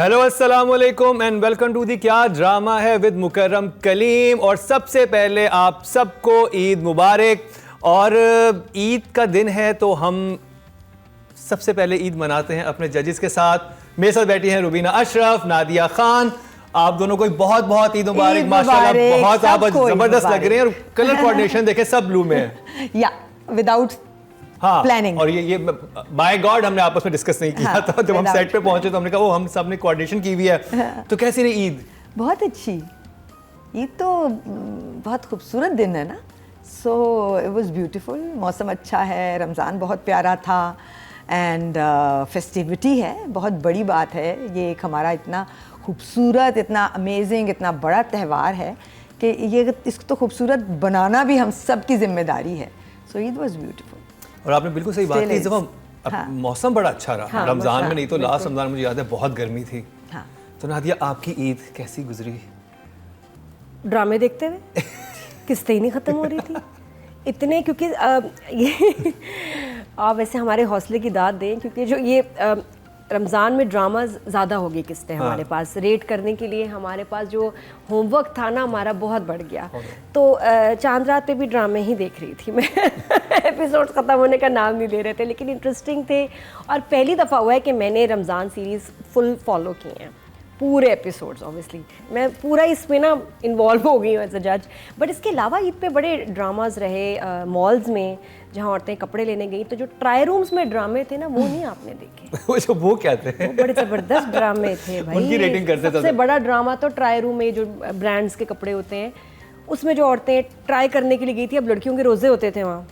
Hello अस्सलाम वालेकुम and welcome to the क्या ड्रामा है विद मुकर्रम कलीम। और सबसे पहले आप सबको ईद मुबारक। और ईद का दिन है तो हम सबसे पहले ईद मनाते हैं अपने जजेस के साथ। मेरे साथ बैठी हैं रुबीना अशरफ, नादिया खान। आप दोनों को बहुत बहुत ईद मुबारक। माशाल्लाह बहुत आप जबरदस्त लग रहे हैं और कलर कोऑर्डिनेशन देखे सब ब्लू में है। या विदाउट प्लानिंग। और ये बाय गॉड हमने आपस में डिस्कस नहीं किया था। जब हम सेट पे पहुंचे तो हमने कहा वो हम सब ने कोऑर्डिनेशन की हुई है। तो कैसी रही ईद? बहुत अच्छी ईद तो बहुत खूबसूरत दिन है ना। So it was beautiful. मौसम अच्छा है, रमज़ान बहुत प्यारा था एंड फेस्टिविटी है, बहुत बड़ी बात है। ये एक हमारा इतना खूबसूरत, इतना अमेजिंग, इतना बड़ा त्यौहार है कि ये इसको तो खूबसूरत बनाना भी हम सब की जिम्मेदारी है। सो ईद वाज ब्यूटीफुल। और आपने बिल्कुल सही बात की। जब मौसम बड़ा अच्छा रहा रमज़ान में, नहीं तो लास्ट रमज़ान मुझे याद है बहुत गर्मी थी। तो नादिया आपकी ईद कैसी गुजरी? ड्रामे देखते हुए किस्तें ही नहीं ख़त्म हो रही थी इतने, क्योंकि ये आप वैसे हमारे हौसले की दाद दें, क्योंकि जो ये रमज़ान में ड्रामा ज़्यादा हो गई किस्तें हमारे पास रेट करने के लिए। हमारे पास जो होमवर्क था ना हमारा बहुत बढ़ गया। तो चांद रात पे भी ड्रामे ही देख रही थी मैं एपिसोड्स ख़त्म होने का नाम नहीं ले रहे थे, लेकिन इंटरेस्टिंग थे। और पहली दफ़ा हुआ है कि मैंने रमज़ान सीरीज़ फुल फॉलो किए हैं, पूरे एपिसोड्स। ऑब्वियसली मैं पूरा इसमें ना इन्वॉल्व हो गई हूँ एज अ जज। बट इसके अलावा ईद पे बड़े ड्रामाज रहे। मॉल्स में जहाँ औरतें कपड़े लेने गई तो जो ट्राई रूम्स में ड्रामे थे ना वो नहीं आपने देखे। वो क्या थे? वो बड़े ज़बरदस्त ड्रामे थे भाई। उनकी रेटिंग करते थे। सबसे बड़ा ड्रामा तो ट्राई रूम में जो ब्रांड्स के कपड़े होते हैं उसमें जो औरतें ट्राई करने के लिए गई थी। अब लड़कियों के रोज़े होते थे वहाँ,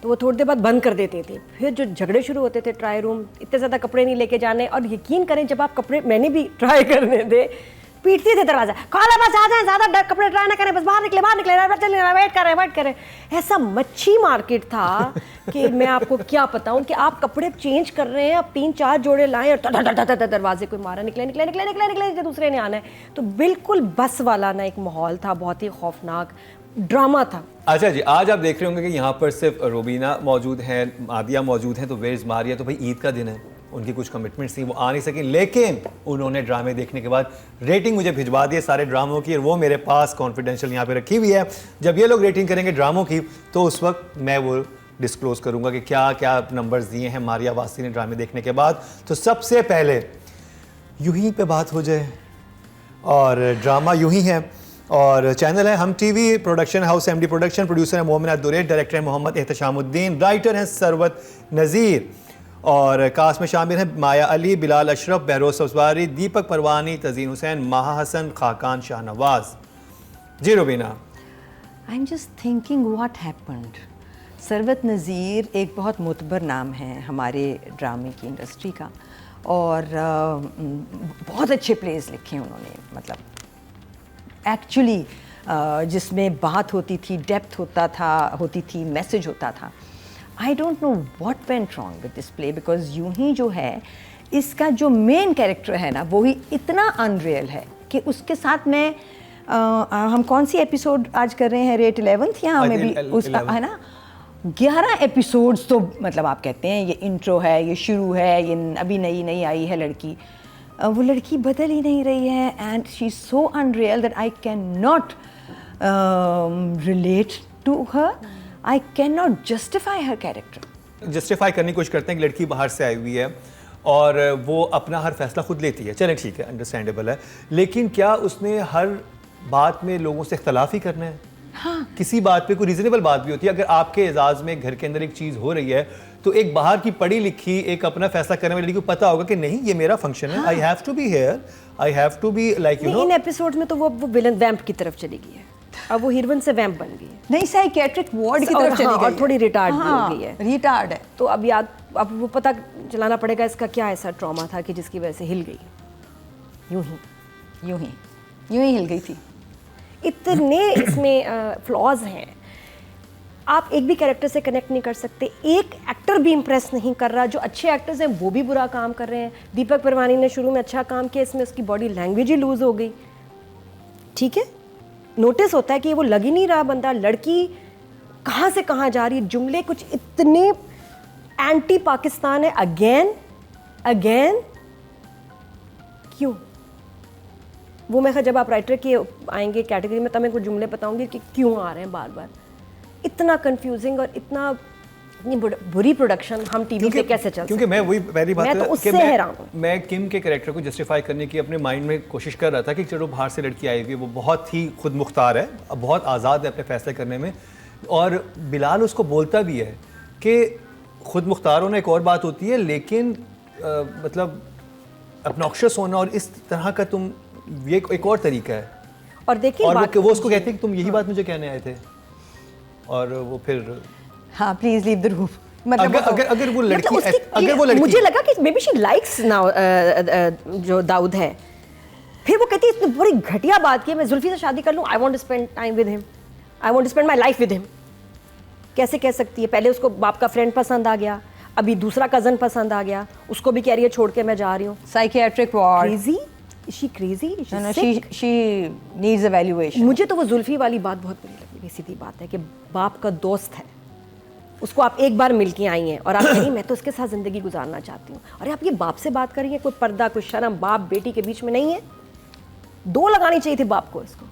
तो वो थोड़ी देर बाद बंद कर देते थे। फिर जो झगड़े शुरू होते थे, ट्राई रूम इतने ज़्यादा कपड़े नहीं लेके जाने। और यकीन करें जब आप कपड़े, मैंने भी ट्राई करने थे, पीटते थे दरवाजा, कॉल बस आ जाए, ज़्यादा कपड़े ट्राई ना करें, बस बाहर निकले वेट करें। ऐसा मच्छी मार्केट था कि मैं आपको क्या बताऊं कि आप कपड़े चेंज कर रहे हैं, आप 3-4 जोड़े लाएं और दरवाजे कोई मारा, निकले दूसरे ने आना है। तो बिल्कुल बस वाला ना एक माहौल था, बहुत ही खौफनाक ड्रामा था। अच्छा जी, आज आप देख रहे होंगे कि यहाँ पर सिर्फ रूबीना मौजूद हैं, आदिया मौजूद हैं, तो वेयर इज मारिया? तो भाई ईद का दिन है, उनकी कुछ कमिटमेंट्स थी, वो आ नहीं सकी। लेकिन उन्होंने ड्रामे देखने के बाद रेटिंग मुझे भिजवा दी है सारे ड्रामों की, और वो मेरे पास कॉन्फिडेंशियल यहाँ पे रखी हुई है। जब ये लोग रेटिंग करेंगे ड्रामों की तो उस वक्त मैं वो डिस्क्लोज करूँगा कि क्या क्या नंबर्स दिए हैं मारिया वासी ने ड्रामे देखने के बाद। तो सबसे पहले यूं ही पे बात हो जाए, और ड्रामा यूं ही है, और चैनल है हम TV, production house MD production, producer है मोमिन अब्दुरेश, डायरेक्टर है मोहम्मद एहतशामुद्दीन, राइटर हैं सरवत नज़ीर, और कास्ट में शामिल हैं माया अली, बिलाल अशरफ, बहरोज सब्जवारी, दीपक परवानी, तजीन हुसैन, माहा हसन, खाकान शाहनवाज। जी Rubina, I am just thinking what happened. Sarwat Nazir एक बहुत मुतबर नाम है हमारे ड्रामे की इंडस्ट्री का, और बहुत अच्छे प्लेस लिखे हैं उन्होंने। मतलब एक्चुअली जिसमें बात होती थी, डेप्थ होती थी, मैसेज होता था। I don't know what went wrong with this play, because यूं ही जो है इसका जो मेन कैरेक्टर है ना वो ही इतना अनरियल है कि उसके साथ में हम कौन सी एपिसोड आज कर रहे हैं, रेट 11th या हमें भी उस है ना 11 एपिसोड्स। तो मतलब आप कहते हैं ये इंट्रो है, ये शुरू है, ये अभी नई आई है लड़की, वो लड़की बदल ही नहीं रही है। And she is so unreal that I can not relate to her, I can not justify her character. Justify करने की कोशिश करते हैं कि लड़की बाहर से आई हुई है और वो अपना हर फैसला खुद लेती है, चलें ठीक है, अंडरस्टैंडेबल है। लेकिन क्या उसने हर बात में लोगों से इख्तलाफ ही करना है? हाँ, किसी बात पे कोई रीजनेबल बात भी होती है। अगर आपके एजाज में घर के अंदर एक चीज़ हो रही है तो एक बाहर की पढ़ी लिखी एक अपना फैसला करने वाली लड़की को पता होगा कि नहीं ये मेरा फंक्शन है, I have to be here, I have to be like you know. इन एपिसोड्स में तो वो विलन वैम्प की तरफ चली गई है, अब वो हीरोइन से वैम्प बन गई है, नहीं साइकियाट्रिक वार्ड की तरफ चली गई और थोड़ी रिटार्ड भी हो गई है, रिटार्ड है। तो अब वो पता चलाना पड़ेगा इसका क्या ऐसा ट्रॉमा था कि जिसकी वजह से हिल गई। यूं ही हिल गई थी। इतने इसमें फ्लॉज हैं, आप एक भी कैरेक्टर से कनेक्ट नहीं कर सकते, एक एक्टर भी इंप्रेस नहीं कर रहा। जो अच्छे एक्टर्स हैं वो भी बुरा काम कर रहे हैं। दीपक परवानी ने शुरू में अच्छा काम किया, इसमें उसकी बॉडी लैंग्वेज ही लूज हो गई। ठीक है, नोटिस होता है कि वो लग ही नहीं रहा बंदा, लड़की कहाँ से कहाँ जा रही है, जुमले कुछ इतने एंटी पाकिस्तान है, अगेन क्यों? वो मैं जब आप राइटर के आएंगे कैटेगरी में तब मैं कुछ जुमले बताऊंगी कि क्यों आ रहे हैं बार बार। इतना कंफ्यूजिंग और इतनी बुरी प्रोडक्शन हम टीवी पे कैसे चल क्योंकि मैं वही पहली बात मैं तो है उससे कि हैरान हूँ। मैं किम के कैरेक्टर को जस्टिफाई करने की अपने माइंड में कोशिश कर रहा था कि चलो बाहर से लड़की आई हुई है, वो बहुत ही खुद मुख्तार है, बहुत आज़ाद है अपने फैसले करने में, और बिलाल उसको बोलता भी है कि खुद मुख्तार होना एक और बात होती है, लेकिन मतलब obnoxious होना और इस तरह का तुम, ये एक और तरीका है। और देखिए और वो उसको कहते हैं कि तुम यही बात मुझे कहने आए थे, और वो फिर हाँ प्लीज लीव द रूम। मतलब अगर वो लड़की मुझे लगा कि may be she likes now जो दाऊद है, फिर वो कहती है इतनी बड़ी घटिया बात की, मैं जुल्फी से शादी कर लूँ, I want to spend time with him, I want to spend my life with him. कैसे कह सकती है? पहले उसको बाप का फ्रेंड पसंद आ गया, अभी दूसरा कजन पसंद आ गया, उसको भी कह रही है छोड़ के मैं जा रही हूँ। Psychiatric ward. Crazy? Is she crazy? Is she No, sick? she needs evaluation. मुझे तो वो जुल्फी वाली बात बहुत बुरी लगी। सीधी बात है कि बाप का दोस्त है, उसको आप एक बार मिल के आई हैं और आप कह रही मैं तो उसके साथ ज़िंदगी गुजारना चाहती हूँ। अरे आप ये बाप से बात कर रही हैं, कोई पर्दा कोई शर्म बाप बेटी के बीच में नहीं है? दो लगानी चाहिए थी बाप को, इसको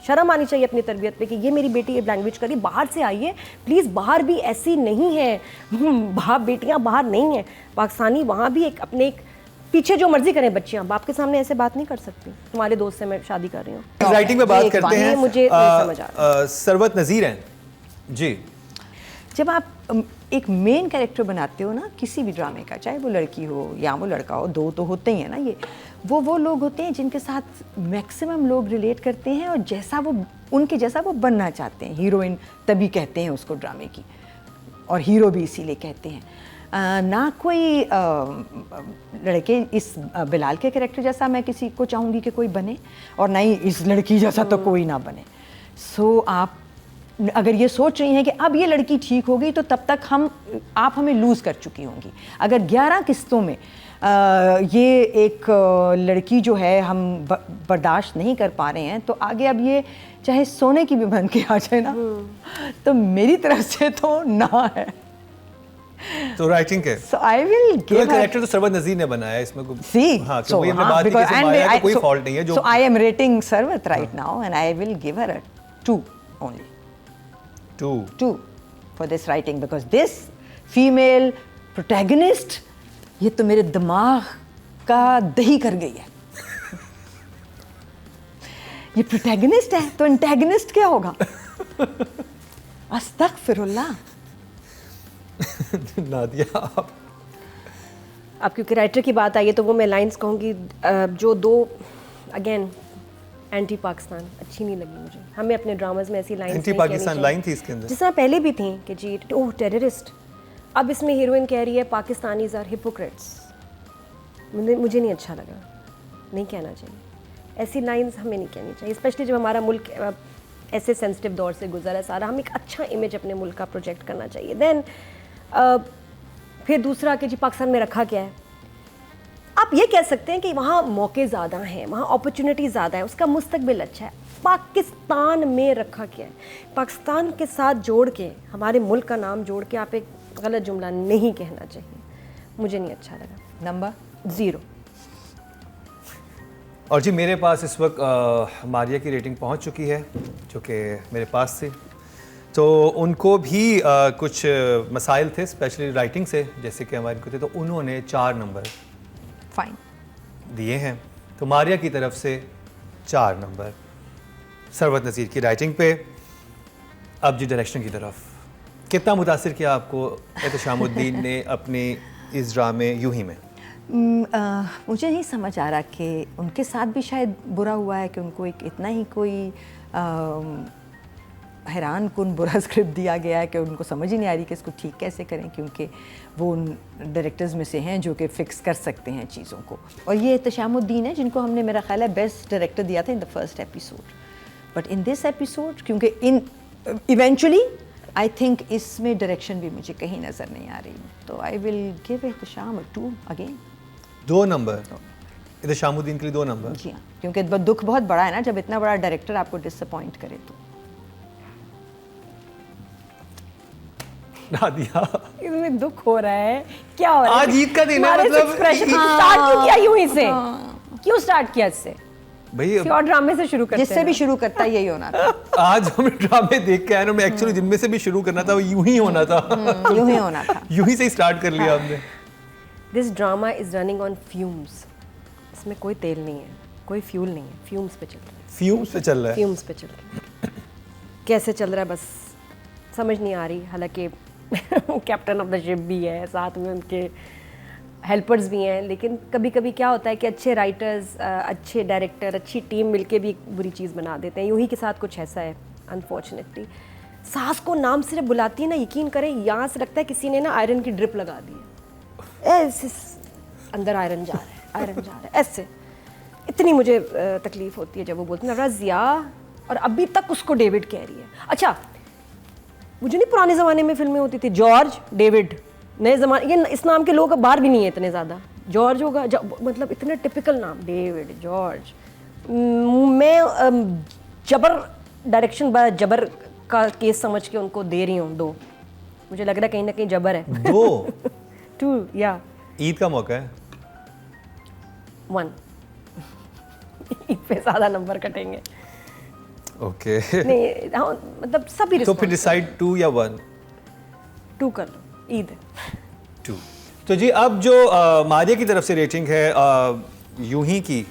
शर्म आनी चाहिए अपनी तरबियत पे कि ये मेरी बेटी ये लैंग्वेज करी, बाहर से आई है प्लीज़, बाहर भी ऐसी नहीं है, बाप बेटियाँ बाहर नहीं हैं, पाकिस्तानी वहाँ भी एक अपने एक पीछे जो मर्जी करें बच्चियां, बाप के सामने ऐसे बात नहीं कर सकती। तुम्हारे दोस्त से मैं शादी कर रही हूँ। राइटिंग में बात करते हैं, मुझे नहीं समझ आ रहा। सरवत नज़ीर हैं जी। जब आप एक मेन कैरेक्टर बनाते हो ना किसी भी ड्रामे का, चाहे वो लड़की हो या वो लड़का हो, दो तो होते ही हैं ना, ये वो लोग होते हैं जिनके साथ मैक्सिमम लोग रिलेट करते हैं और जैसा वो उनके जैसा वो बनना चाहते हैं। हीरोइन तभी कहते हैं उसको ड्रामे की, और हीरो भी इसीलिए कहते हैं। ना कोई लड़के इस बिलाल के कैरेक्टर जैसा मैं किसी को चाहूँगी कि कोई बने, और ना ही इस लड़की जैसा तो कोई ना बने। सो आप अगर ये सोच रही हैं कि अब ये लड़की ठीक हो गई तो तब तक आप हमें लूज़ कर चुकी होंगी। अगर 11 किस्तों में ये एक लड़की जो है हम बर्दाश्त नहीं कर पा रहे हैं, तो आगे अब ये चाहे सोने की भी बन के आ जाए ना, तो मेरी तरफ से तो ना है। तो राइटिंग के So I will give character तो सरवत नज़ीर ने बनाया है इसमें See, हाँ, so हमने बात की कि माया का कोई फॉल्ट नहीं है जो so I am rating Sarwat right now and I will give her a 2 only. 2 for this writing because this female protagonist ये तो मेरे दिमाग का दही कर गई है। ये प्रोटैगनिस्ट है तो एंटैगनिस्ट क्या होगा? अस्तगफिरुल्लाह। नादिया आप क्योंकि राइटर की बात आई है तो वो मैं लाइंस कहूँगी जो दो अगेन एंटी पाकिस्तान अच्छी नहीं लगी मुझे। हमें अपने ड्रामाज में ऐसी लाइंस एंटी पाकिस्तान लाइन थी इसके अंदर, जिस तरह पहले भी थी कि जी ओह टेररिस्ट, अब इसमें हीरोइन कह रही है पाकिस्तानीज आर हिपोक्रेट्स। मुझे नहीं अच्छा लगा, नहीं कहना चाहिए ऐसी लाइंस, हमें नहीं कहनी चाहिए, स्पेशली जब हमारा मुल्क ऐसे सेंसिटिव दौर से गुजरा है सारा। हम एक अच्छा इमेज अपने मुल्क का प्रोजेक्ट करना चाहिए। देन फिर दूसरा कि जी पाकिस्तान में रखा क्या है, आप ये कह सकते हैं कि वहाँ मौके ज़्यादा हैं, वहाँ अपॉर्चुनिटी ज़्यादा है, उसका मुस्तकबिल अच्छा है। पाकिस्तान में रखा क्या है? पाकिस्तान के साथ जोड़ के हमारे मुल्क का नाम जोड़ के आप एक गलत जुमला नहीं कहना चाहिए, मुझे नहीं अच्छा लगा। नंबर 0। और जी मेरे पास इस वक्त मारिया की रेटिंग पहुंच चुकी है जो कि मेरे पास थी, तो उनको भी कुछ मसाइल थे स्पेशली राइटिंग से जैसे कि हमारे को थे, तो उन्होंने 4 नंबर फाइन दिए हैं। तो मारिया की तरफ से 4 नंबर सरवत नज़ीर की राइटिंग पे। अब जी डायरेक्शन की तरफ, कितना मुतासिर किया आपको एहतशामुद्दीन ने अपने इस ड्रामे यूं ही में? मुझे नहीं समझ आ रहा कि उनके साथ भी शायद बुरा हुआ है कि उनको एक इतना ही कोई हैरान कुन बुरा स्क्रिप्ट दिया गया है कि उनको समझ ही नहीं आ रही कि इसको ठीक कैसे करें, क्योंकि वो उन डायरेक्टर्स में से हैं जो कि फ़िक्स कर सकते हैं चीज़ों को। और ये एहतशामुद्दीन है जिनको हमने मेरा ख्याल है बेस्ट डायरेक्टर दिया था in the first episode, but in this episode क्योंकि इन इवेंचुअली आई थिंक इसमें डायरेक्शन भी मुझे कहीं नज़र नहीं आ रही, तो I will give Ehtesham 2 again. 2 नंबर एहतशामुद्दीन के लिए 2 नंबर? जी हाँ, क्योंकि दुख बहुत बड़ा है ना जब इतना बड़ा डायरेक्टर आपको डिसअपॉइंट करे तो। नादिया इसमें दुख हो रहा है, क्या हो रहा है? आज ईद का दिन है, मतलब एक्सप्रेशन स्टार्ट क्यों किया यूं ही से? क्यों स्टार्ट किया इससे? भाई किसी और ड्रामे से शुरू करते जिससे हैं भी शुरू करता यही होना था। आज हम ड्रामे देख के आए ना, मैं एक्चुअली जिनमें से भी शुरू करना था वो यूं ही होना था। यूं ही होना था। यूं ही से स्टार्ट कर लिया हमने। This drama is running on fumes. इसमें कोई तेल नहीं है, कोई फ्यूल नहीं है, फ्यूम्स पे चल रहा है। फ्यूम्स पे चल रहा है। फ्यूम्स पे चल रहा है। कैसे चल रहा है बस समझ नहीं आ रही। हालांकि कैप्टन ऑफ द शिप भी है, साथ में उनके हेल्पर्स भी हैं, लेकिन कभी कभी क्या होता है कि अच्छे राइटर्स, अच्छे डायरेक्टर, अच्छी टीम मिलके भी एक बुरी चीज़ बना देते हैं। यूं ही के साथ कुछ ऐसा है अनफॉर्चुनेटली। सास को नाम से जब बुलाती है ना, यकीन करें यहाँ से लगता है किसी ने ना आयरन की ड्रिप लगा दी है। ऐसे अंदर आयरन जा रहा है, आयरन जा रहा है, ऐसे। इतनी मुझे तकलीफ होती है जब वो बोलती है रज़िया, और अभी तक उसको डेविड कह रही है। अच्छा, मुझे नहीं पुराने ज़माने में फिल्में होती थी जॉर्ज डेविड, नए ज़माने ये इस नाम के लोग अब बाहर भी नहीं है इतने ज़्यादा। जॉर्ज होगा मतलब इतने टिपिकल नाम, डेविड, जॉर्ज। मैं जबर डायरेक्शन जबर का केस समझ के उनको दे रही हूँ 2। मुझे लग रहा है कहीं ना कहीं जबर है। 2 2 या ईद का मौका है। 1 ईद पे ज़्यादा नंबर कटेंगे। ओके नहीं हाँ, मतलब सभी तो फिर डिसाइड 2 या 1? 2 कर लो, ईद 2। तो जी अब जो मारिया की तरफ से रेटिंग है यूं ही की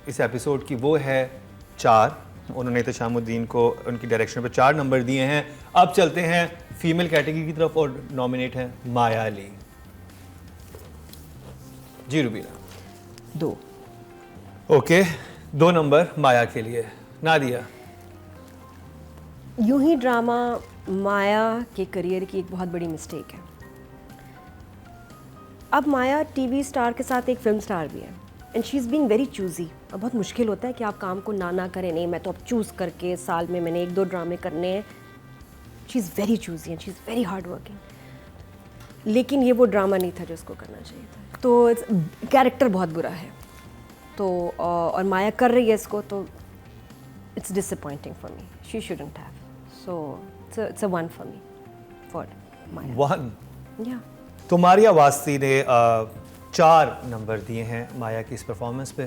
इस एपिसोड की, वो है 4। उन्होंने तशामुद्दीन को उनकी डायरेक्शन पे 4 नंबर दिए हैं। अब चलते हैं फीमेल कैटेगरी की तरफ और नॉमिनेट है माया अली। जी रुबीना। 2। ओके 2 नंबर माया के लिए। नादिया। यूं ही ड्रामा माया के करियर की एक बहुत बड़ी मिस्टेक है। अब माया टीवी स्टार के साथ एक फिल्म स्टार भी है, and she is being very choosy. अब बहुत मुश्किल होता है कि आप काम को ना करें, नहीं मैं तो अब चूज़ करके साल में मैंने 1-2 ड्रामे करने हैं। She is very choosy and she is very hard working. लेकिन ये वो ड्रामा नहीं था जो उसको करना चाहिए था। तो कैरेक्टर बहुत बुरा है, तो और माया कर रही है इसको, तो it's disappointing for me. She shouldn't have, so it's a 1 for me for Maya. 1। या तो मारिया वास्ती ने 4 नंबर दिए हैं माया की इस परफॉर्मेंस पे।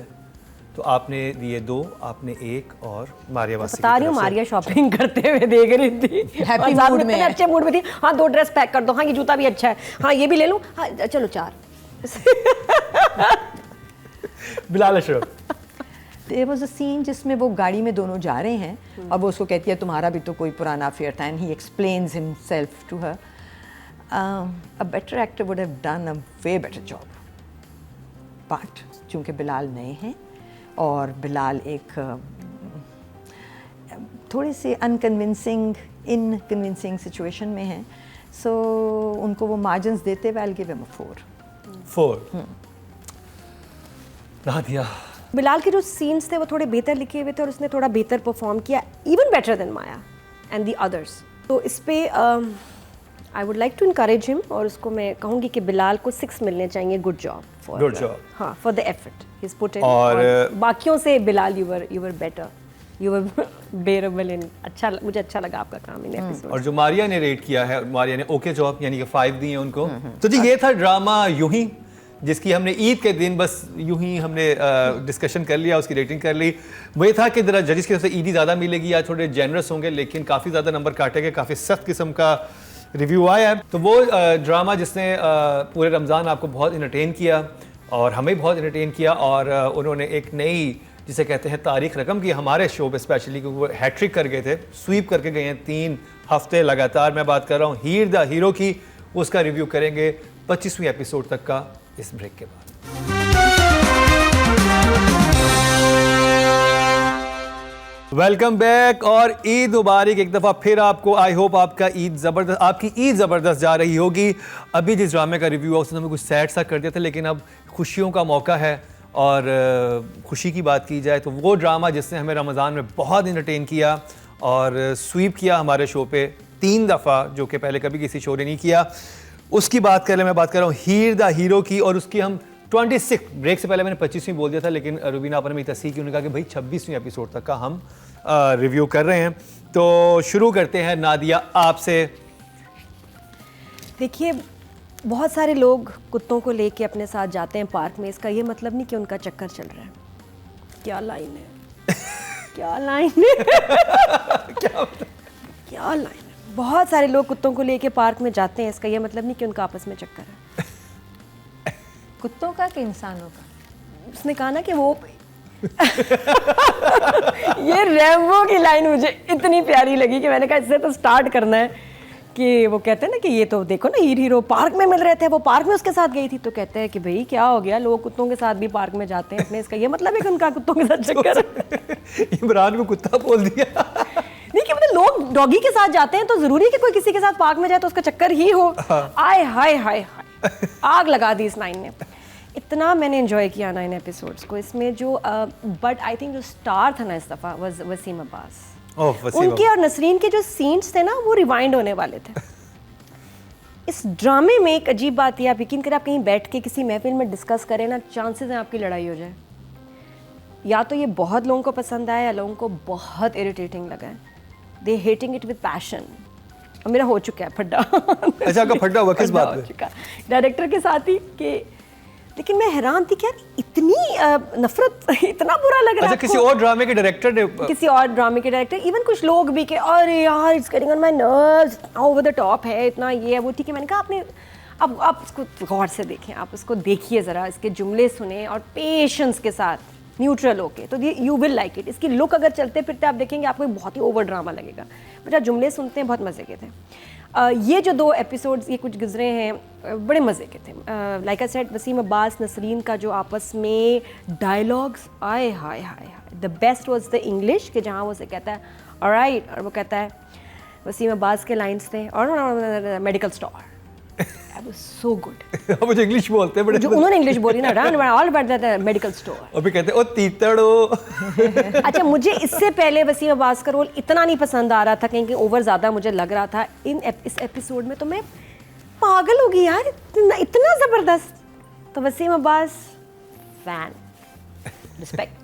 तो आपने दिए 2, आपने 1, और मारिया वास्ती बता रही हूँ मारिया शॉपिंग करते हुए देख रही थी, Happy और साथ mood में में इतने है। अच्छे मूड में थी। हाँ 2 ड्रेस पैक कर दो, हाँ ये जूता भी अच्छा है, हाँ ये भी ले लूँ, हाँ चलो 4। Bilal Ashraf. There was a scene जिसमें वो गाड़ी में दोनों जा रहे हैं और वो उसको कहती है तुम्हारा भी तो कोई पुराना अफेयर था, and he explains himself to her. A better actor would have done a way better job, but चूँकि बिलाल नए हैं और बिलाल एक थोड़े से अनकन्विंसिंग इनकन्विंसिंग सिचुएशन में हैं, सो उनको वो मार्जिन्स देते हुए आई will give him a 4। Nadia. Bilal के जो सीन्स थे वो थोड़े बेहतर लिखे हुए थे और उसने थोड़ा बेहतर परफॉर्म किया, even better than Maya and the others. तो इस पे I would like to encourage him, और उसको मैं कहूँगी कि बिलाल को 6 मिलने चाहिए। Good job for, Good job. हाँ, for the effort he is put in. और बाकियों से Bilal you were better, you were bearable in. अच्छा, मुझे अच्छा लगा आपका काम इन एपिसोड। और जो मारिया ने रेट किया है, मारिया ने ओके जॉब यानी कि 5 दिए उनको। तो जी ये था ड्रामा यूं ही, जिसकी हमने ईद के दिन बस यूं ही हमने डिस्कशन कर लिया, उसकी रेटिंग कर ली। वही था कि जरा जजिस की तरफ से ईदी ज़्यादा मिलेगी या थोड़े जेनरस होंगे, लेकिन काफ़ी ज़्यादा नंबर काटे गए, काफ़ी सख्त किस्म का रिव्यू आया है। तो वो ड्रामा जिसने पूरे रमज़ान आपको बहुत इंटरटेन किया और हमें बहुत इंटरटेन किया, और उन्होंने एक नई जिसे कहते हैं तारीख रकम की हमारे शो पे, स्पेशली क्योंकि वो हैट्रिक कर गए थे, स्वीप करके गए हैं 3 हफ्ते लगातार। मैं बात कर रहा हूँ हीर द हीरो की। उसका रिव्यू करेंगे 25वीं एपिसोड तक का इस ब्रेक के बाद। वेलकम बैक और ईद मुबारक एक दफ़ा फिर आपको। आई होप आपकी ईद ज़बरदस्त जा रही होगी। अभी जिस ड्रामे का रिव्यू है उसने हमें कुछ सैड सा कर दिया था, लेकिन अब खुशियों का मौका है, और खुशी की बात की जाए तो वो ड्रामा जिसने हमें रमज़ान में बहुत इंटरटेन किया और स्वीप किया हमारे शो पे 3 दफ़ा, जो कि पहले कभी किसी शो ने नहीं किया, उसकी बात कर ले। मैं बात कर रहा हूँ हीर द हीरो की, और उसकी हम 26 ब्रेक से पहले मैंने 25वीं बोल दिया था, लेकिन रुबीना आपने मेरी तस्दीक की, उन्होंने कहा कि भाई 26वीं एपिसोड तक का हम रिव्यू कर रहे हैं। तो शुरू करते हैं नादिया आपसे। देखिए, बहुत सारे लोग कुत्तों को लेके अपने साथ जाते हैं पार्क में, इसका ये मतलब नहीं कि उनका चक्कर चल रहा है। क्या लाइन है, क्या लाइन है, क्या लाइन है। बहुत सारे लोग कुत्तों को लेके पार्क में जाते हैं, इसका ये मतलब नहीं कि उनका आपस में चक्कर है। कुत्तों का कि इंसानों का? उसने कहा ना कि वो ये रैम्बो की लाइन मुझे इतनी प्यारी लगी कि मैंने कहा इससे तो स्टार्ट करना है कि वो कहते हैं ना कि ये तो देखो ना हीरो पार्क में मिल रहे थे, वो पार्क में उसके साथ गई थी, तो कहते हैं कि भाई क्या हो गया, लोग कुत्तों के साथ भी पार्क में जाते हैं अपने, इसका ये मतलब है कि उनका कुत्तों के साथ चक्कर है। इमरान को कुत्ता बोल दिया। नहीं कि मतलब लोग डॉगी के साथ जाते हैं तो जरूरी है कि कोई किसी के साथ पार्क में जाए तो उसका चक्कर ही हो। आय हाय हाय हाय, आग लगा दी इस लाइन ने। इतना मैंने एंजॉय किया ना इन एपिसोड्स को, इसमें जो बट आई थिंक जो स्टार था ना इस दफ़ा वसीम अब्बास। उनके और नसरीन के जो सीन्स थे ना वो रिवाइंड होने वाले थे। इस ड्रामे में एक अजीब बात है, आप यकीन करें, आप कहीं बैठ के किसी महफिल में डिस्कस करें ना, चांसेस हैं आपकी लड़ाई हो जाए। या तो ये बहुत लोगों को पसंद आया या लोगों को बहुत इरिटेटिंग लगा है। दे हेटिंग इट विद पैशन। और मेरा हो चुका है फड्डा। अच्छा, आपका फड्डा हुआ किस बात पे? डायरेक्टर के साथ ही कि, लेकिन मैं हैरान थी कि यार इतनी नफरत, इतना बुरा लग रहा है। अच्छा, किसी और ड्रामे के डायरेक्टर ने? किसी और ड्रामे के डायरेक्टर, इवन कुछ लोग भी कि अरे यार it's getting on my nerves, over the top है, इतना ये है वो। ठीक है, मैंने कहा आपने अब आप उसको गौर से देखें, आप उसको देखिए ज़रा, इसके जुमले सुने और पेशेंस के साथ न्यूट्रल होके, तो यू विल लाइक इट। इसकी लुक अगर चलते फिरते आप देखेंगे आपको बहुत ही ओवर ड्रामा लगेगा, बट आप जुमले सुनते हैं बहुत मज़े के थे। ये जो 2 एपिसोड्स ये कुछ गुजरे हैं बड़े मज़े के थे। Like I said, Wasim Abbas Nasreen का जो आपस में डायलॉग्स, आए हाय हाय हाय, the best was the English, कि जहाँ वो से कहता है ऑलराइट और वो कहता है, वसीम अब्बास के लाइन्स थे और मेडिकल स्टोर, सो गुड। मुझे इंग्लिश बोलते हैं बड़े, जो उन्होंने इंग्लिश बोली ना, all about the medical store, और भी कहते हैं ओ तीतड़ो। अच्छा, मुझे इससे पहले वसीम अब्बास का रोल इतना नहीं पसंद आ रहा था, कहीं ओवर ज़्यादा मुझे लग रहा था। इस एपिसोड में तो मैं पागल हो गई यार, इतना ज़बरदस्त। तो वसीम अब्बास फैन, रिस्पेक्ट,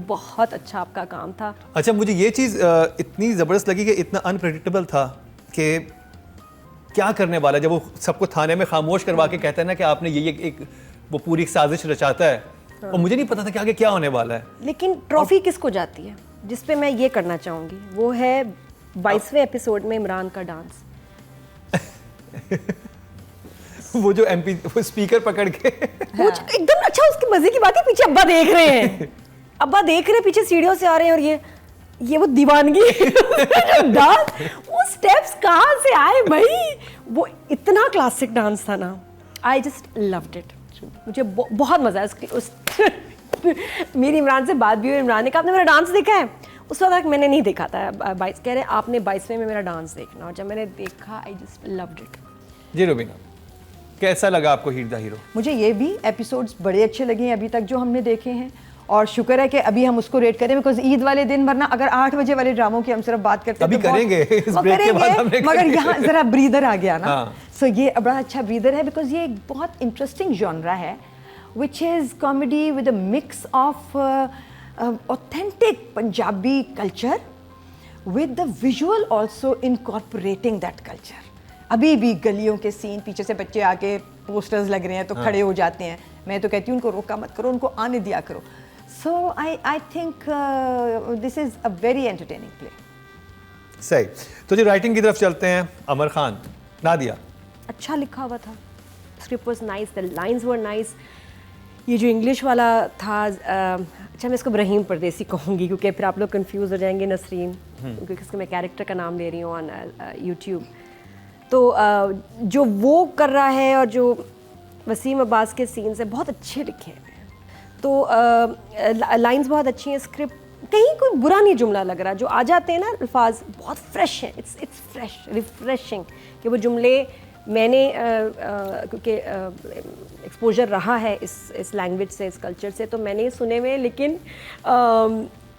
बहुत अच्छा आपका काम था। अच्छा, मुझे ये चीज़ इतनी ज़बरदस्त लगी कि इतना अनप्रेडिक्टेबल था कि क्या करने वाला, जब वो सबको थाने में खामोश करवा के कहता है ना कि आपने ये एक वो पूरी साजिश रचाता है। हाँ। और मुझे नहीं पता था कि आगे क्या होने वाला है। लेकिन ट्रॉफी किसको जाती है, जिस पे मैं ये करना चाहूँगी, वो है 22वें एपिसोड में इमरान का डांस। वो जो एमपी वो स्पीकर पकड़ के एकदम अच्छा, उसकी मजे की बात है, पीछे अब्बा देख रहे हैं, अब्बा देख रहे हैं, पीछे सीढ़ियों से आ रहे हैं, और ये वो दीवानगी डांस, वो स्टेप्स कहाँ से आए भाई, वो इतना क्लासिक डांस था ना। आई जस्ट लव्ड इट, मुझे बहुत मजा आया। मेरी इमरान से बात भी हुई, इमरान ने कहा आपने मेरा डांस देखा है? उस वक्त मैंने नहीं देखा था, 22 कह रहे हैं आपने 22वें में मेरा डांस देखना, और जब मैंने देखा आई जस्ट लव्ड इट। जी रुबीना, कैसा लगा आपको हीर द हीरो? मुझे ये भी एपिसोड्स बड़े अच्छे लगे अभी तक जो हमने देखे हैं, और शुक्र है कि अभी हम उसको रेट करें, बिकॉज ईद वाले दिन, वरना अगर 8 बजे वाले ड्रामों की हम सिर्फ बात करते अभी तो करेंगे, इस ब्रेक के बाद हमने मगर यहाँ जरा ब्रीदर आ गया ना। हाँ। सो ये बड़ा अच्छा ब्रीदर है, बिकॉज ये एक बहुत इंटरेस्टिंग जॉनरा है, which is comedy with a mix of authentic Punjabi culture with the visual also incorporating that culture. अभी भी गलियों के सीन, पीछे से बच्चे आके पोस्टर्स लग रहे हैं तो खड़े हो जाते हैं, मैं तो कहती हूँ उनको रोका मत करो, उनको आने दिया करो। So I think this is a very entertaining play. सही। तो जी राइटिंग की तरफ चलते हैं। अमर खान, नादिया। अच्छा लिखा हुआ था, script was nice, the lines were nice. ये जो इंग्लिश वाला था, अच्छा मैं इसको इब्राहिम परदेसी कहूँगी क्योंकि फिर आप लोग कंफ्यूज हो जाएंगे नसरीन, क्योंकि इसको मैं कैरेक्टर का नाम ले रही हूँ ऑन यूट्यूब। तो जो वो कर रहा है और जो वसीम अब्बास के सीन्स हैं बहुत अच्छे लिखे हैं, तो लाइंस बहुत अच्छी हैं, स्क्रिप्ट कहीं कोई बुरा नहीं जुमला लग रहा, जो आ जाते हैं ना अल्फाज बहुत फ्रेश हैं, इट्स फ्रेश, रिफ्रेशिंग, कि वो जुमले मैंने क्योंकि एक्सपोजर रहा है इस लैंग्वेज से, इस कल्चर से, तो मैंने सुने में, लेकिन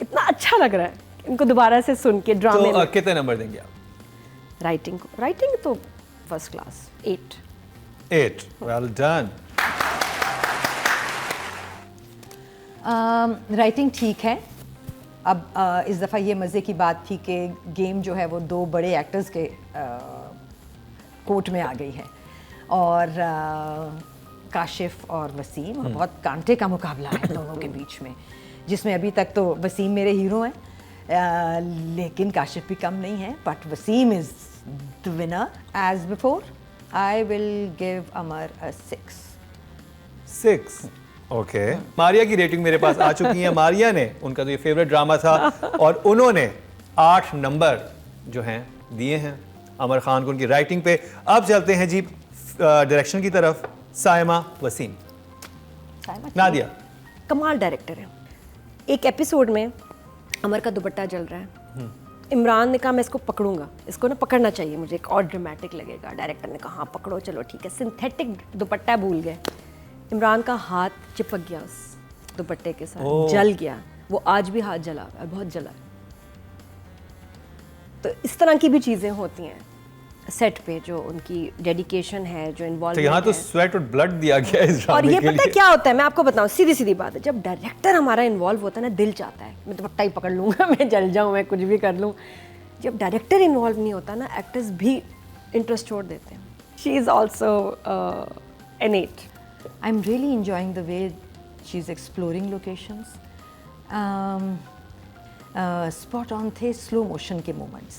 इतना अच्छा लग रहा है इनको दोबारा से सुन के ड्रामे तो में। कितने नंबर देंगे आप राइटिंग को? राइटिंग तो first class, 8। Well done. Writing ठीक है। अब इस दफ़ा ये मज़े की बात थी कि गेम जो है वो 2 बड़े एक्टर्स के कोर्ट में आ गई है, और काशिफ और वसीम, और बहुत कांटे का मुकाबला है दोनों के बीच में जिसमें अभी तक तो वसीम मेरे हीरो हैं, लेकिन काशिफ भी कम नहीं है, but Waseem is the winner. As before I will give Amar a 6. 6. Okay. Maria की रेटिंग मेरे पास आ चुकी है. मारिया ने, उनका तो ये फेवरेट ड्रामा था और उन्होंने 8 नंबर जो हैं दिए हैं अमर खान को उनकी राइटिंग पे. अब चलते हैं जी डायरेक्शन की तरफ. साइमा वसीम. नादिया. कमाल डायरेक्टर है. एक एपिसोड में अमर का दुपट्टा जल रहा है. इमरान ने कहा मैं इसको पकड़ूंगा, इसको ना पकड़ना चाहिए मुझे, एक और ड्रामेटिक लगेगा. डायरेक्टर ने कहा हाँ पकड़ो, चलो ठीक है. सिंथेटिक दुपट्टा भूल गए. इमरान का हाथ चिपक गया उस दुपट्टे के साथ, जल गया. वो आज भी हाथ जला है, बहुत जला है. तो इस तरह की भी चीज़ें होती हैं सेट पे, जो उनकी डेडिकेशन है, जो तो इन्वॉल्वमेंट यहाँ तो है. स्वेट और ब्लड दिया गया है इस और ड्रामे ये के पता है लिए. क्या होता है, मैं आपको बताऊं, सीधी सीधी बात है, जब डायरेक्टर हमारा इन्वॉल्व होता है ना, दिल चाहता है मैं दुपट्टा ही पकड़ लूंगा, मैं जल जाऊं, मैं कुछ भी कर लूं. जब डायरेक्टर इन्वॉल्व नहीं होता ना, एक्टर्स भी इंटरेस्ट छोड़ देते हैं. She is also innate. I'm really enjoying the way she's exploring locations. Spot on थे स्लो मोशन के मोमेंट्स.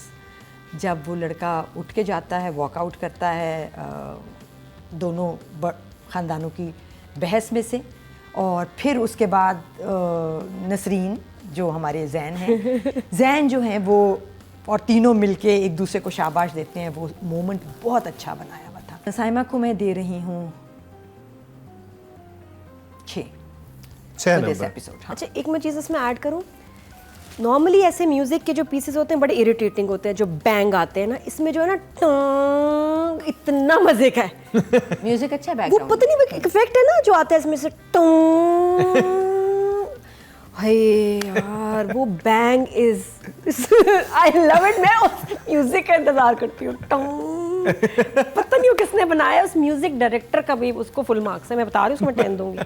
जब वो लड़का उठ के जाता है, वॉकआउट करता है दोनों ख़ानदानों की बहस में से, और फिर उसके बाद नसरीन जो हमारे जैन हैं जैन जो हैं वो और तीनों मिलके एक दूसरे को शाबाश देते हैं. वो मोमेंट बहुत अच्छा बनाया हुआ था. साइमा को मैं दे रही हूँ 6 नंबर. एपिसोड. अच्छा, एक मैं चीज़ इसमें ऐड करूं, नॉर्मली ऐसे म्यूजिक के जो पीसेस होते हैं बड़े इरिटेटिंग होते हैं, जो बैंग आते हैं ना, इसमें जो है ना टोंग, इतना मजे का है. म्यूजिक अच्छा है, वो बैकग्राउंड पता नहीं एक इफेक्ट है ना जो आता है इसमें से टोंग. हाय यार, वो bang is I love it. मैं उस म्यूजिक का इंतजार करती हूँ. टोंग, पता नहीं वो किसने बनाया, उस म्यूजिक डायरेक्टर का भी. उसको फुल मार्क्स है, मैं बता रही हूँ, उसको मैं 10 दूंगी.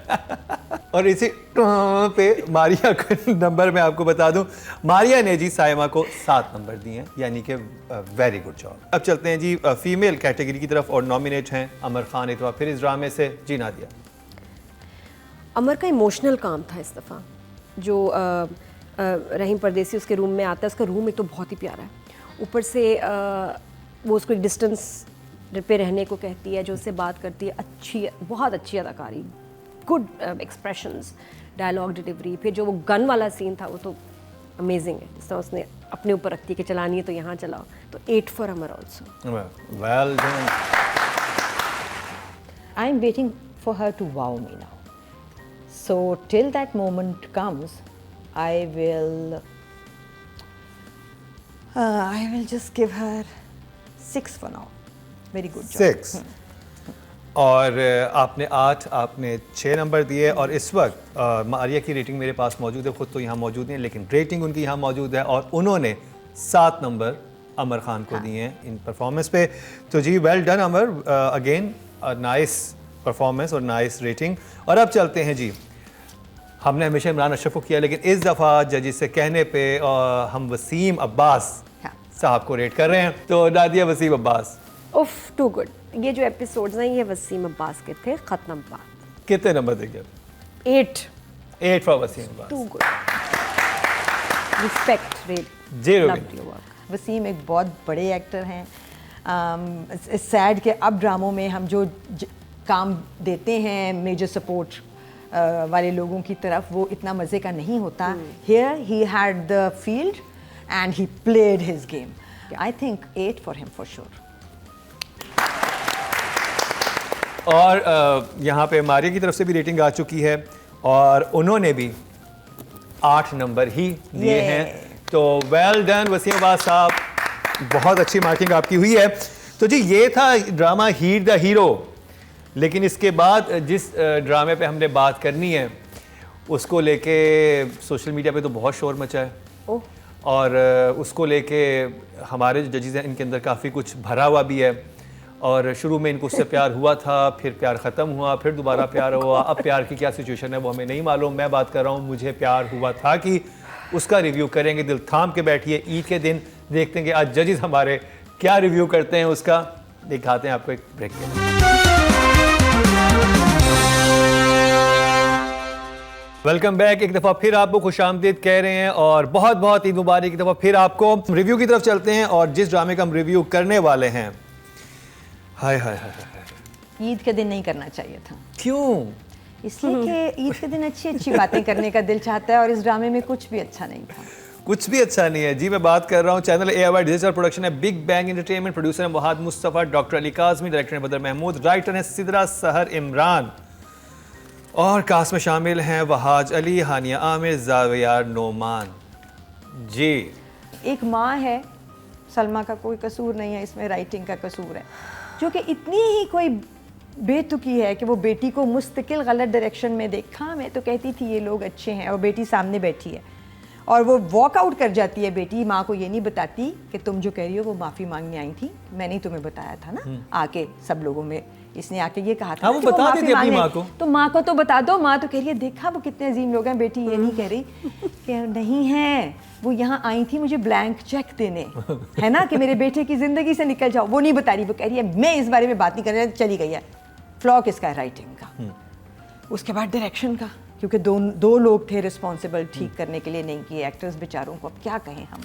और इसी पे मारिया का नंबर मैं आपको बता दूं, मारिया ने जी साइमा को 7 नंबर दिए हैं, यानी कि वेरी गुड जॉब. अब चलते हैं जी फीमेल कैटेगरी की तरफ, और नॉमिनेट हैं अमर खान एक बार फिर इस ड्रामे से. जी नादिया. अमर का इमोशनल काम था इस दफ़ा. जो रहीम परदेसी उसके रूम में आता है, उसका रूम एक तो बहुत ही प्यारा है, ऊपर से वो उसको एक डिस्टेंस पे रहने को कहती है, जो उससे बात करती है. अच्छी, बहुत अच्छी अदाकारी, गुड एक्सप्रेशंस, डायलॉग डिलीवरी. फिर जो वो गन वाला सीन था वो तो अमेजिंग है, जिस तरह उसने अपने ऊपर रखती है कि चलानी है तो यहाँ चलाओ. तो 8 for Amar also. Well done. I'm waiting for her to wow me now. So till that moment comes, I will just give her 6 for now. Very good job. 6. और आपने 8, आपने 6 नंबर दिए. और इस वक्त मारिया की रेटिंग मेरे पास मौजूद है, खुद तो यहाँ मौजूद नहीं है, लेकिन रेटिंग उनकी यहाँ मौजूद है, और उन्होंने 7 नंबर अमर खान को दिए हैं इन परफॉर्मेंस पे. तो जी वेल डन अमर, अगेन नाइस परफॉर्मेंस और नाइस रेटिंग. और अब चलते हैं जी, हमने हमेशा इमरान अशरफ को किया, लेकिन इस दफ़ा जजिस से कहने पे हम वसीम अब्बास साहब को रेट कर रहे हैं. तो नादिया, वसीम अब्बास. उफ, टू गुड. ये जो एपिसोड्स हैं ये वसीम अब्बास के थे. ख़त्म बात. कितने नंबर देंगे? 8. 8 for Waseem Abbas. Too good. Respect, really. जी लव्ड योर वर्क. वसीम एक बहुत बड़े एक्टर हैं. सैड के अब ड्रामों में हम जो काम देते हैं मेजर सपोर्ट वाले लोगों की तरफ, वो इतना मज़े का नहीं होता. Here he had the field and he played his game. I think 8 for him for sure. और यहाँ पे मारिया की तरफ से भी रेटिंग आ चुकी है, और उन्होंने भी 8 नंबर ही दिए हैं. तो वेल डन वसीम अब्बास साहब, बहुत अच्छी मार्किंग आपकी हुई है. तो जी ये था ड्रामा हीर द हीरो. लेकिन इसके बाद जिस ड्रामे पे हमने बात करनी है उसको लेके सोशल मीडिया पे तो बहुत शोर मचा है. और उसको लेके हमारे जो जजेस हैं इनके अंदर काफ़ी कुछ भरा हुआ भी है. और शुरू में इनको उससे प्यार हुआ था, फिर प्यार ख़त्म हुआ, फिर दोबारा प्यार हुआ. अब प्यार की क्या सिचुएशन है वो हमें नहीं मालूम. मैं बात कर रहा हूँ मुझे प्यार हुआ था कि उसका रिव्यू करेंगे. दिल थाम के बैठिए, ईद के दिन देखते हैं कि आज जजेस हमारे क्या रिव्यू करते हैं उसका. दिखाते हैं आपको एक ब्रेक के. Welcome back. एक दफ़ा फिर आपको खुशामदीद कह रहे हैं और बहुत बहुत ईद मुबारक। एक दफ़ा फिर आपको रिव्यू की तरफ चलते हैं और जिस ड्रामे का हम रिव्यू करने वाले हैं, हाय हाय हाय हाय, ईद के दिन नहीं करना चाहिए था। क्यों? इसलिए कि ईद के दिन अच्छी अच्छी बातें करने का दिल चाहता है और इस ड्रामे में कुछ भी अच्छा नहीं था। कुछ भी अच्छा नहीं है जी। मैं बात कर रहा हूँ चैनल AIY डिजिटल प्रोडक्शन है, बिग बैंग एंटरटेनमेंट, प्रोड्यूसर है मुहाद मुस्तफ़ा, डॉक्टर अली काज़मी, डायरेक्टर है बदर महमूद, राइटर है सिदरा सहर इमरान और कास्ट में शामिल हैं वहाज अली, हानिया आमिर, ज़ावियार नोमान जी। एक माँ है, सलमा का कोई कसूर नहीं है इसमें, राइटिंग का कसूर है, जो कि इतनी ही कोई बेतुकी है कि वो बेटी को मुस्तकिल गलत डायरेक्शन में देखा। मैं तो कहती थी ये लोग अच्छे हैं और बेटी सामने बैठी है और वो वॉक आउट कर जाती है बेटी। माँ को ये नहीं बताती कि तुम जो कह रही हो वो माफ़ी मांगने आई थी, मैंने ही तुम्हें बताया था ना, आके सब लोगों में इसने आके ये कहा था। हाँ, वो कि बता माफ़ी देती अपनी मांगने, माँ को। तो माँ को तो बता दो। माँ तो कह रही है देखा वो कितने अजीम लोग हैं। बेटी ये नहीं कह रही कि नहीं है, वो यहाँ आई थी मुझे ब्लैंक चेक देने, है ना, कि मेरे बेटे की ज़िंदगी से निकल जाओ। वो नहीं बता रही, वो कह रही है मैं इस बारे में बात नहीं कर रही, चली गई है। फ्लॉ किसका है? राइटिंग का। उसके बाद डायरेक्शन का, क्योंकि दो लोग थे रिस्पॉन्सिबल ठीक करने के लिए, नहीं किए एक्टर्स बेचारों को। अब क्या कहें हम।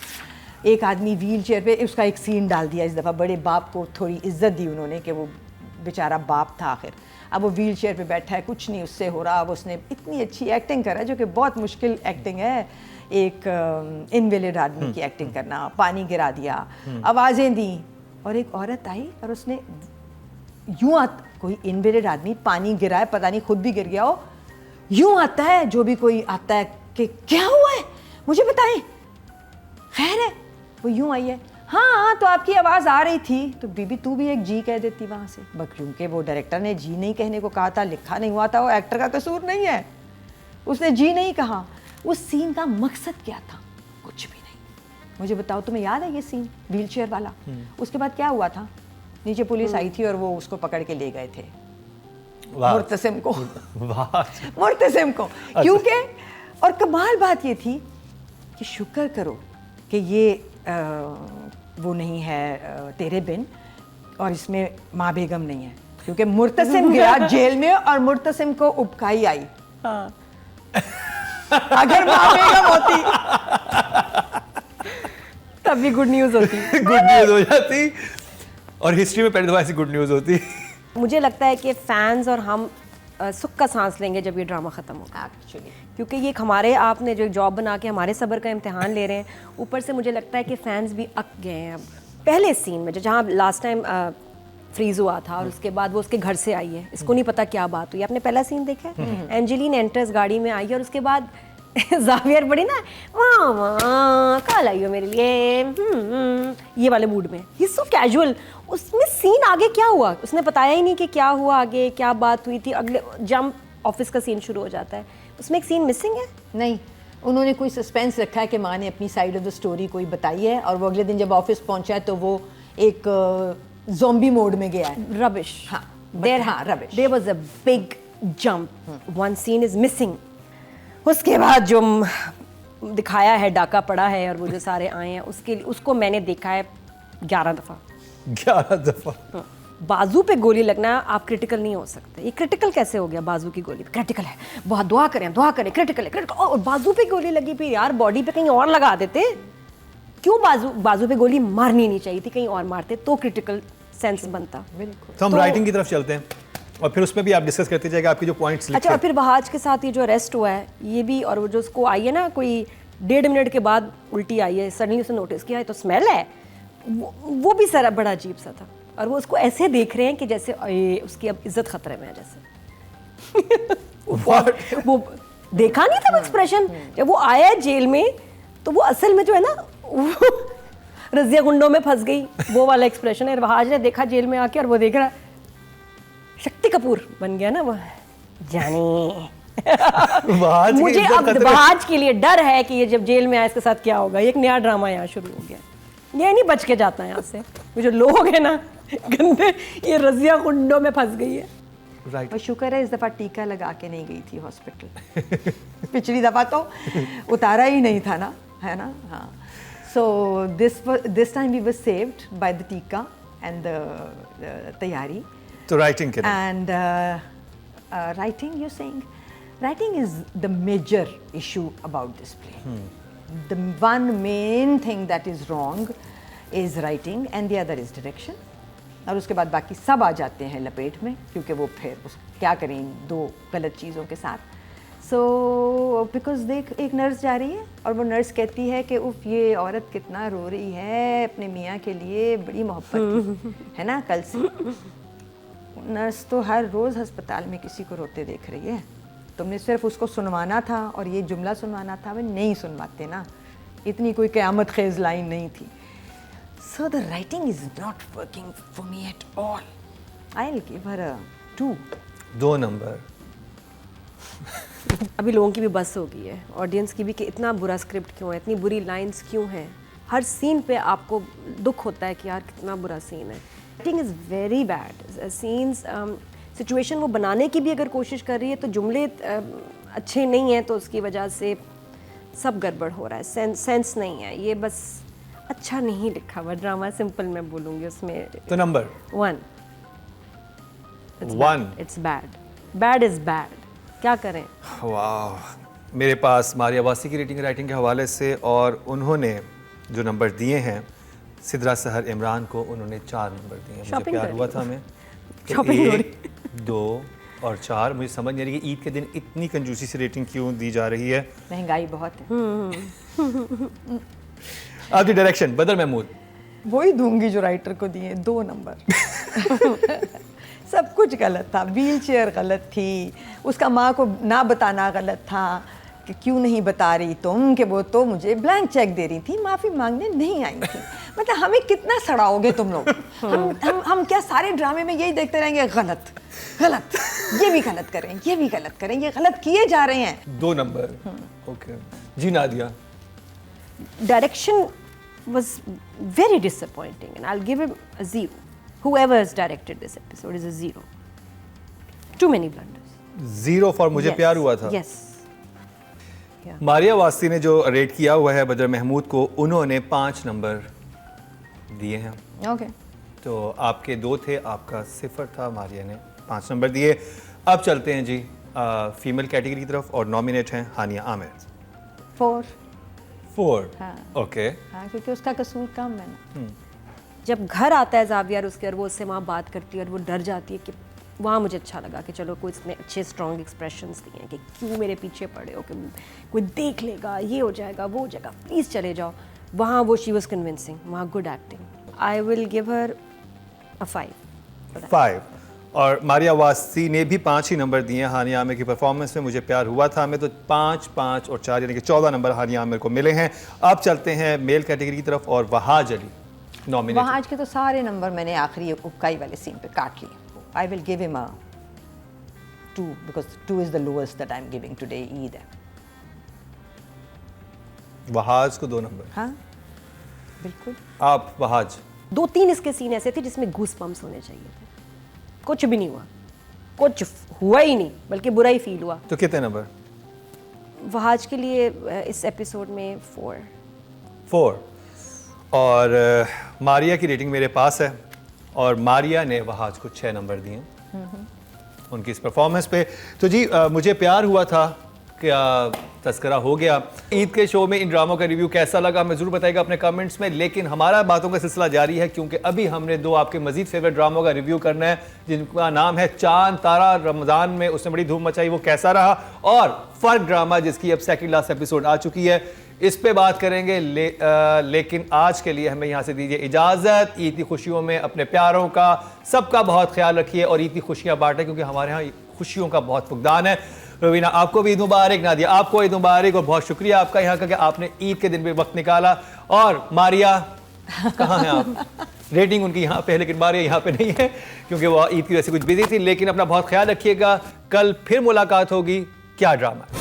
एक आदमी व्हील चेयर पे, उसका एक सीन डाल दिया इस दफ़ा। बड़े बाप को थोड़ी इज्जत दी उन्होंने कि वो बेचारा बाप था आखिर। अब वो व्हील चेयर पे बैठा है, कुछ नहीं उससे हो रहा। अब उसने इतनी अच्छी एक्टिंग करा, जो कि बहुत मुश्किल एक्टिंग है, एक इनवैलिड आदमी की एक्टिंग करना। पानी गिरा दिया, आवाज़ें दी, और एक औरत आई और उसने यूँ कोई इनवैलिड आदमी पानी गिराए, पता नहीं खुद भी गिर गया हो, यूँ आता है जो भी कोई आता है कि क्या हुआ है मुझे बताएं, खैर है। वो यूँ आई है, हाँ तो आपकी आवाज़ आ रही थी। तो बीबी तू भी एक जी कह देती वहाँ से, क्योंकि वो डायरेक्टर ने जी नहीं कहने को कहा था, लिखा नहीं हुआ था। वो एक्टर का कसूर नहीं है, उसने जी नहीं कहा। उस सीन का मकसद क्या था? कुछ भी नहीं। मुझे बताओ, तुम्हें याद है ये सीन व्हील चेयर वाला? उसके बाद क्या हुआ था? नीचे पुलिस आई थी और वो उसको पकड़ के ले गए थे, मुर्तसिम को। मुर्तसिम को, क्योंकि और कमाल बात ये थी कि शुक्र करो कि ये वो नहीं है तेरे बिन, और इसमें माँ बेगम नहीं है, क्योंकि मुर्तसिम गया जेल में और मुर्तसिम को उबकाई आई। हाँ। अगर माँ बेगम होती तब भी गुड न्यूज़ होती। गुड न्यूज़ हो जाती और हिस्ट्री में पहली दफा ऐसी गुड न्यूज़ होती। मुझे लगता है कि फैंस और हम सुख का सांस लेंगे जब ये ड्रामा ख़त्म होगा एक्चुअली, क्योंकि ये हमारे, आपने जो जॉब बना के हमारे सब्र का इम्तिहान ले रहे हैं। ऊपर से मुझे लगता है कि फैंस भी अक गए हैं अब। पहले सीन में जहाँ लास्ट टाइम फ्रीज हुआ था और उसके बाद वो उसके घर से आई है, इसको नहीं पता क्या बात हुई। आपने पहला सीन देखा है? एंजेलिन एंटर्स गाड़ी में आई है और उसके बाद ज़ावियर बड़ी ना वाह वाह कल आई हो मेरे लिए, ये वाले मूड में, ही सो कैजुअल। उसमें सीन आगे क्या हुआ उसने बताया ही नहीं कि क्या हुआ आगे, क्या बात हुई थी। अगले जंप ऑफिस का सीन शुरू हो जाता है, उसमें एक सीन मिसिंग है। नहीं, उन्होंने कोई सस्पेंस रखा है कि माँ ने अपनी साइड ऑफ द स्टोरी कोई बताई है, और वो अगले दिन जब ऑफिस पहुंचा है तो वो एक ज़ॉम्बी मोड में गया है। रबिश। हाँ, rubbish. There was a big jump, one scene is missing. उसके बाद जो दिखाया है डाका पड़ा है और वो जो सारे आए हैं, उसको मैंने देखा है 11 दफ़ा। 11 दफा। बाजू पे गोली लगना, आप क्रिटिकल नहीं हो सकते। ये क्रिटिकल कैसे हो गया? बाजू की गोली क्रिटिकल है, बहुत दुआ करें क्रिटिकल है, क्रिटिकल। और बाजू पे गोली लगी, फिर यार बॉडी पे कहीं और लगा देते। क्यों बाजू पे गोली मारनी नहीं चाहिए थी, कहीं और मारते तो क्रिटिकल सेंस बनता। बिल्कुल। तो हम राइटिंग की तरफ चलते हैं और फिर उसमें भी आप डिस्कस करते जाएगा आपकी जो पॉइंट्स लिखे। अच्छा, और फिर वहाज के साथ ये जो अरेस्ट हुआ है ये भी, और वो जो उसको आई है ना कोई 1.5 मिनट के बाद उल्टी आई है, सडनली उसने नोटिस किया है तो स्मेल है, वो भी सारा बड़ा अजीब सा था। और वो उसको ऐसे देख रहे हैं कि जैसे उसकी अब इज्जत खतरे में है जैसे। वो देखा नहीं था वो एक्सप्रेशन जब वो आया है जेल में, तो वो असल में जो है ना रजिया गुंडों में फंस गई, वो वाला एक्सप्रेशन है। वहाज ने देखा जेल में आके और वो देख रहा, शक्ति कपूर बन गया ना वो, जानी। मुझे अब वहाज के लिए डर है कि ये जब जेल में आए इसके साथ क्या होगा। एक नया ड्रामा यहाँ शुरू हो गया, ये नहीं बच के जाता है यहाँ से। वो जो लोग हैं ना गंदे, ये रजिया गुंडों में फंस गई है। राइट। और शुक्र है इस दफ़ा टीका लगा के नहीं गई थी हॉस्पिटल। पिछली दफ़ा तो उतारा ही नहीं था ना, है ना। हाँ, so this time we were saved by the टीका एंड द तैयारी। तो राइटिंग के and writing you saying, Writing is the major issue about this play. The one main thing that is wrong is writing and the other is direction. और उसके बाद बाकी सब आ जाते हैं लपेट में, क्योंकि वो फिर उस क्या करें इन दो गलत चीज़ों के साथ. सो बिकॉज देख एक नर्स जा रही है और वो नर्स कहती है कि उफ ये औरत कितना रो रही है अपने मियाँ के लिए, बड़ी मोहब्बत की है ना कल से. नर्स तो हर रोज़ अस्पताल में किसी को रोते देख रही है. तुमने सिर्फ उसको सुनवाना था और ये जुमला सुनवाना था, वे नहीं सुनवाते ना. इतनी कोई क़यामत ख़ेज़ लाइन नहीं थी. So the writing is not working for me at all. I will give her 2. 2 number. अभी लोगों की भी बस हो गई है, ऑडियंस की भी, कि इतना बुरा स्क्रिप्ट क्यों है, इतनी बुरी लाइंस क्यों हैं. हर सीन पे आपको दुख होता है कि यार कितना बुरा सीन है. Writing is very bad. Scenes situation वो बनाने की भी अगर कोशिश कर रही है तो जुमले अच्छे नहीं हैं, तो उसकी वजह से सब गड़बड़ हो रहा है. सेंस नहीं है, ये बस अच्छा नहीं लिखा हुआ ड्रामा. सिंपल मैं बोलूँगी उसमें. तो number 1. 1. It's bad. Bad is bad. क्या करें. वाह. मेरे पास मारिया वासी की रेटिंग राइटिंग के हवाले से, और उन्होंने जो नंबर दिए हैं सिद्रा सहर इमरान को उन्होंने 4 नंबर दिए हैं. मुझे प्यार हुआ था हमें. 1, 2 और 4. मुझे समझ नहीं आ रही कि ईद के दिन इतनी कंजूसी से रेटिंग क्यों दी जा रही है. महंगाई बहुत है. आपकी डायरेक्शन बदर महमूद. वही दूंगी जो राइटर को दिए, 2 नंबर. सब कुछ गलत था. व्हील चेयर गलत थी, उसका माँ को ना बताना गलत था कि क्यों नहीं बता रही तुम, कि वो तो मुझे ब्लैंक चेक दे रही थी, माफ़ी मांगने नहीं आई थी. मतलब हमें कितना सड़ाओगे तुम लोग. हम क्या सारे ड्रामे में यही देखते रहेंगे, गलत गलत, ये भी गलत करें, ये भी गलत करें, ये गलत किए जा रहे हैं. 2 नंबर. ओके जी. Nadia. Direction was very disappointing and I'll give him a 0. Whoever has directed this episode is a 0. Too many blunders. 0 for मुझे प्यार हुआ था. Yes. मारिया वासी ने जो रेट किया हुआ है बदर महमूद को, उन्होंने 5 नंबर दिए हैं. ओके. तो आपके 2 थे, आपका 0 था, मारिया ने 5 नंबर दिए. अब चलते हैं जी फीमेल कैटेगरी की तरफ, और नॉमिनेट हैं हानिया आमिर. 4. 4. हाँ. ओके. हाँ, क्योंकि उसका कसूर कम है ना. जब घर आता है जावियर उसके, और वो उससे वहाँ बात करती है और वो डर जाती है, कि वहाँ मुझे अच्छा लगा कि चलो कोई इसमें अच्छे स्ट्रॉन्ग एक्सप्रेशंस दिए हैं कि क्यों मेरे पीछे पड़े हो, कि कोई देख लेगा, ये हो जाएगा, वो हो जाएगा, प्लीज़ चले जाओ. वहाँ वो शी वॉज कन्विंसिंग, वहाँ good acting. I will give her a 5. और मारिया वासी ने भी 5 ही नंबर दिए हैं हानिया आमिर की परफॉर्मेंस में. मुझे प्यार हुआ था हमें तो 5, 5 और 4 यानी कि 14 नंबर हानिया आमिर को मिले हैं. अब चलते हैं मेल कैटेगरी की तरफ, और वहाज अली नॉमिनेट. वहाज के तो सारे नंबर मैंने आखिरी उबकाई वाले सीन पे काट लिए. आई will give him a 2 because 2 is the lowest that I am giving today. Eid है. वहाज को 2 नंबर. हाँ बिल्कुल. आप वहाज. 2-3 इसके सीन ऐसे थे जिसमें घूस पम्प्स होने चाहिए थे. कुछ भी नहीं हुआ, कुछ हुआ ही नहीं, बल्कि बुरा ही फील हुआ. तो कितने नंबर. वहाज के लिए इस एपिसोड में 4. और मारिया की रेटिंग मेरे पास है, और मारिया ने वहाज को 6 नंबर दिए उनकी इस परफॉर्मेंस पे. तो जी मुझे प्यार हुआ था, क्या तस्करा हो गया. ईद के शो में इन ड्रामों का रिव्यू कैसा लगा हमें ज़रूर बताइएगा अपने कमेंट्स में. लेकिन हमारा बातों का सिलसिला जारी है, क्योंकि अभी हमने 2 आपके मजीद फेवरेट ड्रामों का रिव्यू करना है, जिनका नाम है चांद तारा. रमज़ान में उसने बड़ी धूम मचाई, वो कैसा रहा, और फर्क ड्रामा जिसकी अब सेकंड लास्ट एपिसोड आ चुकी है, इस पे बात करेंगे. लेकिन आज के लिए हमें यहाँ से दीजिए इजाज़त. ईद की खुशियों में अपने प्यारों का, सबका बहुत ख्याल रखिए, और ईद की खुशियाँ बांटें, क्योंकि हमारे यहाँ खुशियों का बहुत फुकदान है. रवीना आपको भी ईद मुबारक. नादिया आपको ईद मुबारक, और बहुत शुक्रिया आपका यहाँ का कि आपने ईद के दिन भी वक्त निकाला. और मारिया कहाँ हैं आप. रेटिंग उनकी यहाँ पे है, लेकिन मारिया यहाँ पे नहीं है, क्योंकि वो ईद की वजह से कुछ बिजी थी. लेकिन अपना बहुत ख्याल रखिएगा. कल फिर मुलाकात होगी. क्या ड्रामा.